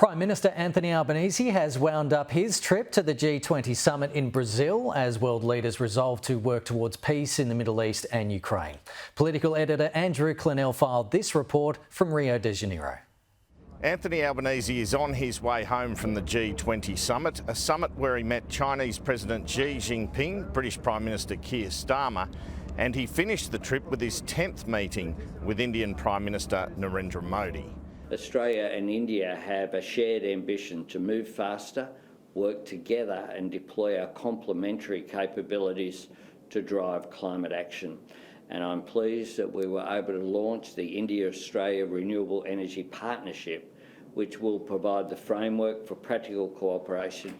Prime Minister Anthony Albanese has wound up his trip to the G20 summit in Brazil as world leaders resolve to work towards peace in the Middle East and Ukraine. Political editor Andrew Clennell filed this report from Rio de Janeiro. Anthony Albanese is on his way home from the G20 summit, a summit where he met Chinese President Xi Jinping, British Prime Minister Keir Starmer, and he finished the trip with his 10th meeting with Indian Prime Minister Narendra Modi. Australia and India have a shared ambition to move faster, work together and deploy our complementary capabilities to drive climate action. And I'm pleased that we were able to launch the India-Australia Renewable Energy Partnership, which will provide the framework for practical cooperation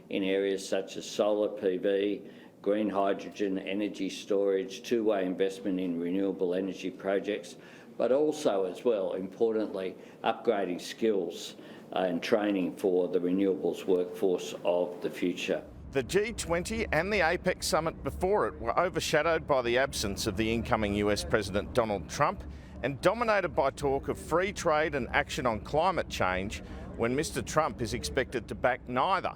in areas such as solar PV, green hydrogen, energy storage, two-way investment in renewable energy projects, but also as well, importantly, upgrading skills and training for the renewables workforce of the future. The G20 and the APEC summit before it were overshadowed by the absence of the incoming US President Donald Trump and dominated by talk of free trade and action on climate change when Mr. Trump is expected to back neither.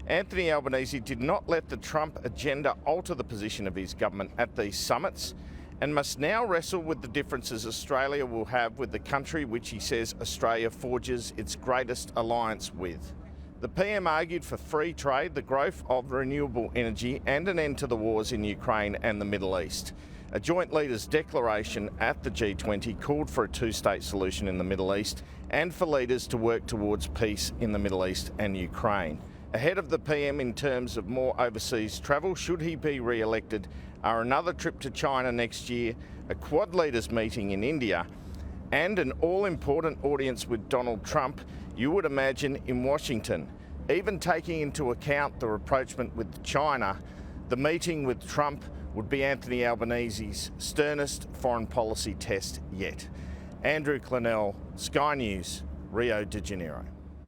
Anthony Albanese did not let the Trump agenda alter the position of his government at these summits and must now wrestle with the differences Australia will have with the country which he says Australia forges its greatest alliance with. The PM argued for free trade, the growth of renewable energy and an end to the wars in Ukraine and the Middle East. A joint leaders' declaration at the G20 called for a two-state solution in the Middle East and for leaders to work towards peace in the Middle East and Ukraine. Ahead of the PM in terms of more overseas travel, should he be re-elected, are another trip to China next year, a Quad leaders meeting in India, and an all-important audience with Donald Trump, you would imagine, in Washington. Even taking into account the rapprochement with China, the meeting with Trump would be Anthony Albanese's sternest foreign policy test yet. Andrew Clennell, Sky News, Rio de Janeiro.